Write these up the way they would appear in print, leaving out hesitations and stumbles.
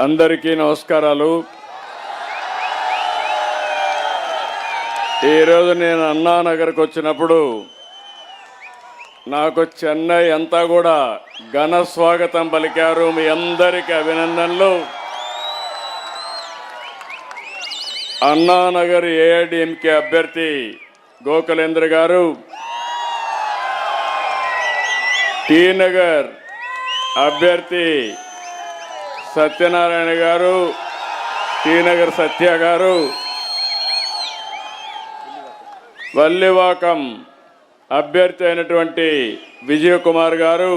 అందరికీ నమస్కారాలు. ఈరోజు నేను అన్నానగర్కి వచ్చినప్పుడు నాకు చెన్నై అంతా కూడా ఘన స్వాగతం పలికారు. మీ అందరికీ అభినందనలు. అన్నానగర్ ఏఐడిఎంకే అభ్యర్థి గోకులేంద్ర గారు, టీ నగర్ అభ్యర్థి సత్యనారాయణ గారు, టీ నగర్ సత్య గారు, వల్లివాకం అభ్యర్థి అయినటువంటి విజయ్ కుమార్ గారు,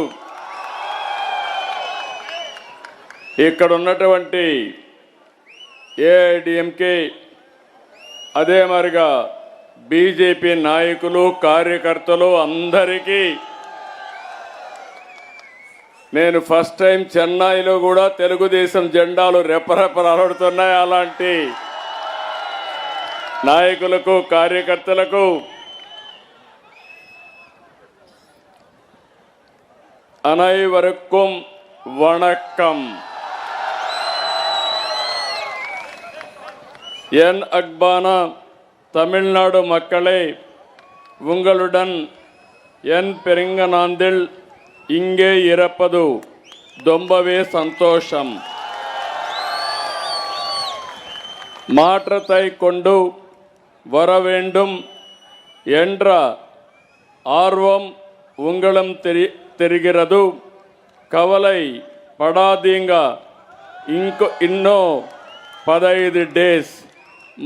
ఇక్కడ ఉన్నటువంటి ఏఐడిఎంకే అదే మరిగా బీజేపీ నాయకులు కార్యకర్తలు అందరికీ నేను ఫస్ట్ టైం చెన్నైలో కూడా తెలుగుదేశం జెండాలు రెపరెపలాడుతున్నాయి. అలాంటి నాయకులకు కార్యకర్తలకు అனைவருக்கும் வணக்கம். என் அன்பான தமிழ்நாடு மக்களே, உங்களுடன் என் பெருங்கநாந்தில் இங்கே இருப்பது ரொம்பவே சந்தோஷம். மாற்றத்தை கொண்டு வர வேண்டும் என்ற ஆர்வம் உங்களும் தெரிகிறது. கவலை படாதீங்க, இன்னும் 15 డేస్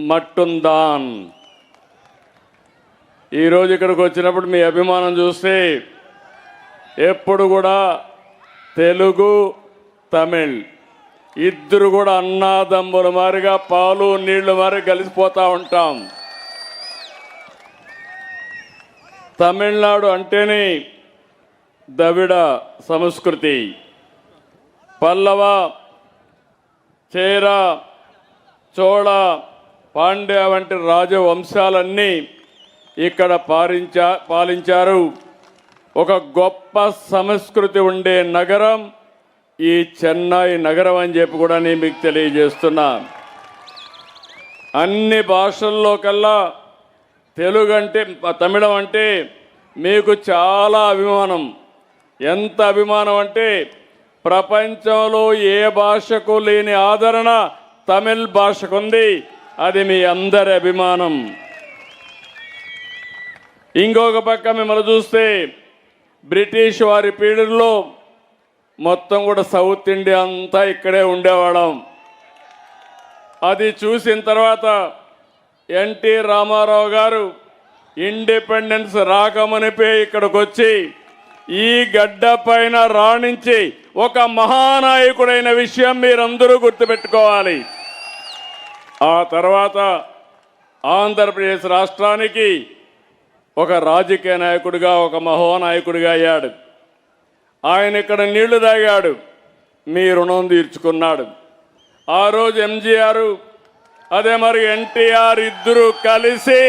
మట్టుందాన్. ఈరోజు ఇక్కడికి వచ్చినప్పుడు మీ అభిమానం చూస్తే ఎప్పుడు కూడా తెలుగు తమిళ్ ఇద్దరు కూడా అన్నాదమ్ముల మారిగా పాలు నీళ్లు మారి కలిసిపోతూ ఉంటాం. తమిళనాడు అంటేనే ద్రవిడ సంస్కృతి, పల్లవ, చేర, చోళ, పాండ్య వంటి రాజవంశాలన్నీ ఇక్కడ పాలించారు. ఒక గొప్ప సంస్కృతి ఉండే నగరం ఈ చెన్నై నగరం అని చెప్పి కూడా నేను మీకు తెలియజేస్తున్నా. అన్ని భాషల్లో కల్లా తెలుగు అంటే, తమిళం అంటే మీకు చాలా అభిమానం. ఎంత అభిమానం అంటే ప్రపంచంలో ఏ భాషకు లేని ఆదరణ తమిళ్ భాషకుంది. అది మీ అందరి అభిమానం. ఇంకొక పక్క మిమ్మల్ని చూస్తే బ్రిటిష్ వారి పీరియడ్లో మొత్తం కూడా సౌత్ ఇండియా అంతా ఇక్కడే ఉండేవాళ్ళం. అది చూసిన తర్వాత ఎన్టీ రామారావు గారు ఇండిపెండెన్స్ రాకమునిపే ఇక్కడికి వచ్చి ఈ గడ్డ పైన రాణించి ఒక మహానాయకుడైన విషయం మీరందరూ గుర్తుపెట్టుకోవాలి. ఆ తర్వాత ఆంధ్రప్రదేశ్ రాష్ట్రానికి ఒక రాజకీయ నాయకుడిగా, ఒక మహోనాయకుడిగా అయ్యాడు. ఆయన ఇక్కడ నీళ్లు తాగాడు, మీ రుణం తీర్చుకున్నాడు. ఆ రోజు ఎంజీఆర్ అదే మరి ఎన్టీఆర్ ఇద్దరు కలిసి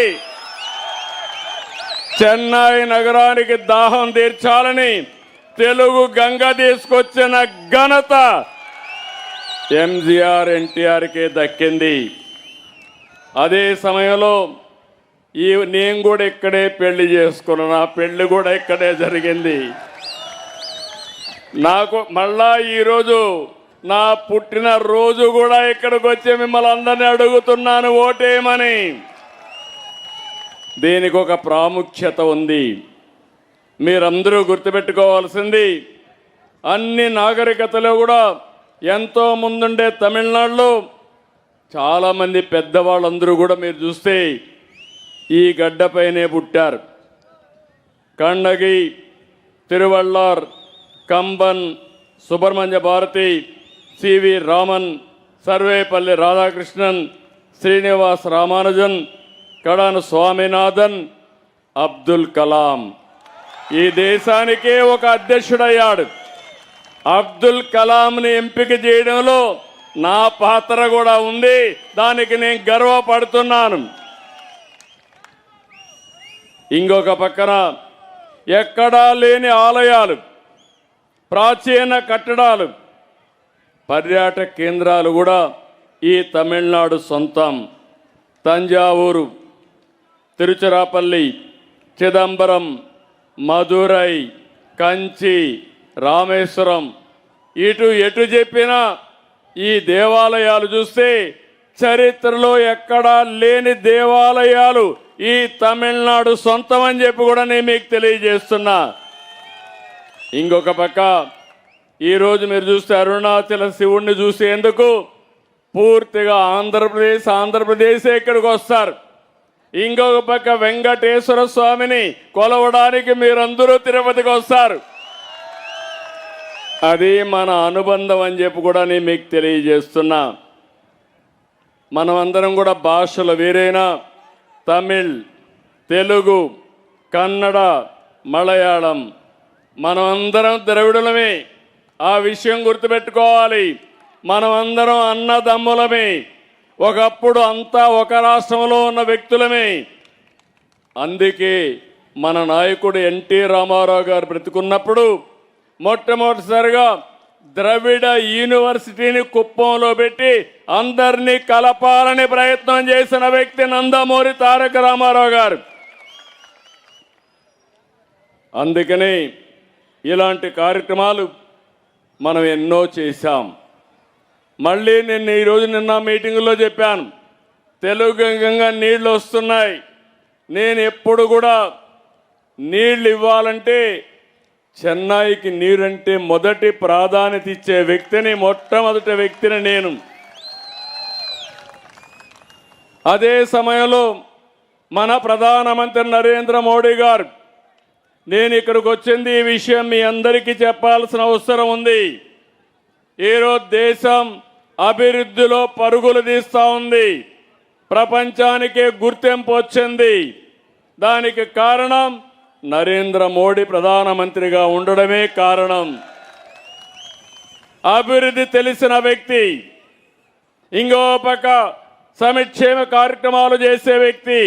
చెన్నై నగరానికి దాహం తీర్చాలని తెలుగు గంగ తీసుకొచ్చిన ఘనత ఎంజీఆర్ ఎన్టీఆర్కే దక్కింది. అదే సమయంలో నేను కూడా ఇక్కడే పెళ్లి చేసుకున్నా. నా పెళ్లి కూడా ఇక్కడే జరిగింది. నాకు మళ్ళా ఈరోజు నా పుట్టిన రోజు కూడా ఇక్కడికి వచ్చి మిమ్మల్ని అందరినీ అడుగుతున్నాను ఓటేయమని. దీనికి ఒక ప్రాముఖ్యత ఉంది. మీరందరూ గుర్తుపెట్టుకోవాల్సింది, అన్ని నాగరికతలో కూడా ఎంతో ముందుండే తమిళనాడులో చాలామంది పెద్దవాళ్ళందరూ కూడా మీరు చూస్తే ఈ గడ్డపైనే పుట్టారు. కన్నగి, తిరువళ్ళార్, కంబన్, సుబ్రహ్మణ్య భారతి, సివి రామన్, సర్వేపల్లి రాధాకృష్ణన్, శ్రీనివాస్ రామానుజన్, కడాను స్వామినాథన్, అబ్దుల్ కలాం ఈ దేశానికే ఒక అధ్యక్షుడయ్యాడు. అబ్దుల్ కలాంని ఎంపిక చేయడంలో నా పాత్ర కూడా ఉంది. దానికి నేను గర్వపడుతున్నాను. ఇంకొక పక్కన ఎక్కడా లేని ఆలయాలు, ప్రాచీన కట్టడాలు, పర్యాటక కేంద్రాలు కూడా ఈ తమిళనాడు సొంతం. తంజావూరు, తిరుచిరాపల్లి, చిదంబరం, మదురై, కంచి, రామేశ్వరం, ఎటు చెప్పినా ఈ దేవాలయాలు చూస్తే చరిత్రలో ఎక్కడా లేని దేవాలయాలు ఈ తమిళనాడు సొంతం అని చెప్పి కూడా నేను మీకు తెలియజేస్తున్నా. ఇంకొక పక్క ఈరోజు మీరు చూస్తే అరుణాచల శివుణ్ణి చూసేందుకు పూర్తిగా ఆంధ్రప్రదేశే ఇక్కడికి వస్తారు. ఇంకొక పక్క వెంకటేశ్వర స్వామిని కొలవడానికి మీరందరూ తిరుపతికి వస్తారు. అది మన అనుబంధం అని చెప్పి కూడా నేను మీకు తెలియజేస్తున్నా. మనమందరం కూడా భాషలు వేరైనా తమిళ్, తెలుగు, కన్నడ, మలయాళం మనమందరం ద్రవిడులమే. ఆ విషయం గుర్తుపెట్టుకోవాలి. మనమందరం అన్నదమ్ములమే. ఒకప్పుడు అంతా ఒక రాష్ట్రంలో ఉన్న వ్యక్తులమే. అందుకే మన నాయకుడు ఎన్టీ రామారావు గారు బ్రతుకున్నప్పుడు మొట్టమొదటిసారిగా ద్రవిడ యూనివర్సిటీని కుప్పంలో పెట్టి అందరినీ కలపాలని ప్రయత్నం చేసిన వ్యక్తి నందమూరి తారక రామారావు గారు. అందుకని ఇలాంటి కార్యక్రమాలు మనం ఎన్నో చేశాం. మళ్ళీ నిన్న మీటింగులో చెప్పాను, తెలుగు గంగ నీళ్లు వస్తున్నాయి. నేను ఎప్పుడు కూడా నీళ్లు ఇవ్వాలంటే చెన్నైకి నీరంటే మొదటి ప్రాధాన్యత ఇచ్చే వ్యక్తిని, మొట్టమొదటి వ్యక్తిని నేను. అదే సమయంలో మన ప్రధానమంత్రి నరేంద్ర మోడీ గారు, నేను ఇక్కడికి వచ్చింది ఈ విషయం మీ అందరికీ చెప్పాల్సిన అవసరం ఉంది. ఈరోజు దేశం అభివృద్ధిలో పరుగులు తీస్తూ ఉంది. ప్రపంచానికే గుర్తింపు వచ్చింది. దానికి కారణం నరేంద్ర మోడీ ప్రధానమంత్రిగా ఉండడమే కారణం. అభివృద్ధి తెలిసిన వ్యక్తి, ఇంకో పక్క సంక్షేమ కార్యక్రమాలు చేసే వ్యక్తి,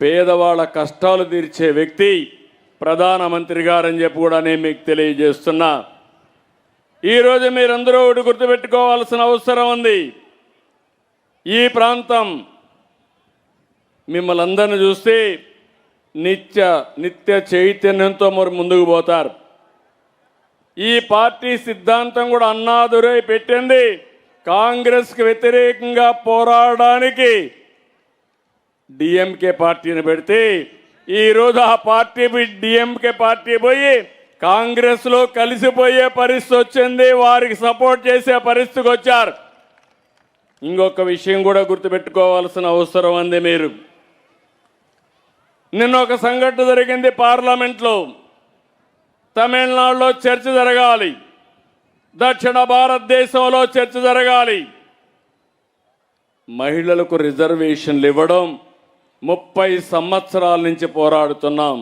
పేదవాళ్ళ కష్టాలు తీర్చే వ్యక్తి ప్రధానమంత్రి గారని చెప్పి కూడా నేను మీకు తెలియజేస్తున్నా. ఈరోజు మీరందరూ ఒకటి గుర్తుపెట్టుకోవాల్సిన అవసరం ఉంది. ఈ ప్రాంతం మిమ్మల్ని అందరిని చూస్తే నిత్య చైతన్యంతో మరి ముందుకు పోతారు. ఈ పార్టీ సిద్ధాంతం కూడా అన్నాదురై పెట్టింది కాంగ్రెస్కి వ్యతిరేకంగా పోరాడడానికి డిఎంకే పార్టీని పెడితే, ఈరోజు ఆ పార్టీ డిఎంకే పార్టీ పోయి కాంగ్రెస్లో కలిసిపోయే పరిస్థితి వచ్చింది. వారికి సపోర్ట్ చేసే పరిస్థితికి వచ్చారు. ఇంకొక విషయం కూడా గుర్తుపెట్టుకోవాల్సిన అవసరం ఉంది. మీరు నిన్న ఒక సంఘటన జరిగింది పార్లమెంట్లో. తమిళనాడులో చర్చ జరగాలి, దక్షిణ భారతదేశంలో చర్చ జరగాలి. మహిళలకు రిజర్వేషన్లు ఇవ్వడం 30 సంవత్సరాల నుంచి పోరాడుతున్నాం.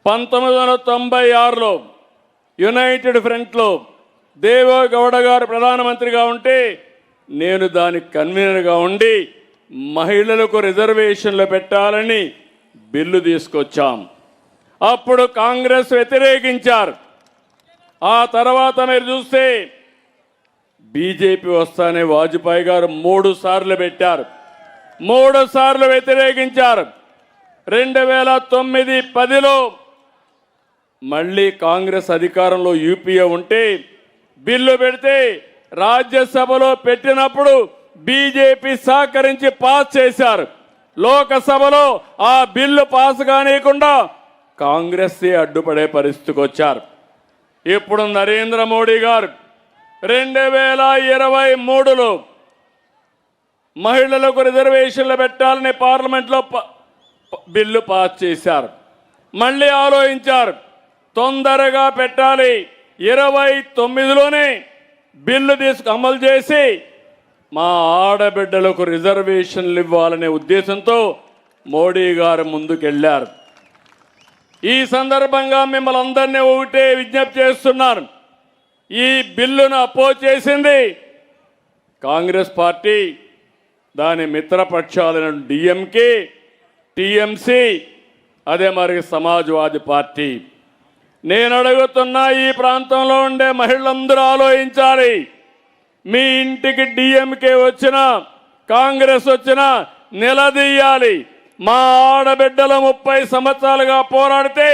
1996లో యునైటెడ్ ఫ్రంట్లో దేవేగౌడ గారు ప్రధానమంత్రిగా ఉంటే నేను దానికి కన్వీనర్గా ఉండి మహిళలకు రిజర్వేషన్లు పెట్టాలని బిల్లు తీసుకొచ్చాం. అప్పుడు కాంగ్రెస్ వ్యతిరేకించారు. ఆ తర్వాత మీరు చూస్తే బీజేపీ వస్తానే వాజ్పేయి గారు 3 సార్లు పెట్టారు. 3 సార్లు వ్యతిరేకించారు. 2009-10లో మళ్ళీ కాంగ్రెస్ అధికారంలో యూపీఏ ఉంటే బిల్లు పెడితే రాజ్యసభలో పెట్టినప్పుడు బీజేపీ సహకరించి పాస్ చేశారు. లోకసభలో ఆ బిల్లు పాస్ కానియకుండా కాంగ్రెస్ అడ్డుపడే పరిస్థితికి వచ్చారు. ఇప్పుడు నరేంద్ర మోడీ గారు 2023లో మహిళలకు రిజర్వేషన్లు పెట్టాలని పార్లమెంట్లో బిల్లు పాస్ చేశారు. మళ్ళీ ఆలోచించారు, తొందరగా పెట్టాలి, 29లోనే బిల్లు అమలు చేసి మా ఆడబిడ్డలకు రిజర్వేషన్లు ఇవ్వాలనే ఉద్దేశంతో మోడీ గారు ముందుకెళ్లారు. ఈ సందర్భంగా మిమ్మల్ని అందరినీ ఒకటే విజ్ఞప్తి చేస్తున్నాను, ఈ బిల్లును అపోజ్ చేసింది కాంగ్రెస్ పార్టీ, దాని మిత్రపక్షాలైన డిఎంకే, టీఎంసీ, అదే మరి సమాజ్వాదీ పార్టీ. నేను అడుగుతున్నా, ఈ ప్రాంతంలో ఉండే మహిళలందరూ ఆలోచించాలి. మీ ఇంటికి డిఎంకే వచ్చినా కాంగ్రెస్ వచ్చినా నిలదీయాలి. మా ఆడబిడ్డలు 30 సంవత్సరాలుగా పోరాడితే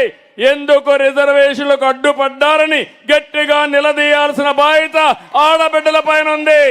ఎందుకు రిజర్వేషన్లకు అడ్డుపడ్డారని గట్టిగా నిలదీయాల్సిన బాధ్యత ఆడబిడ్డల పైన ఉంది.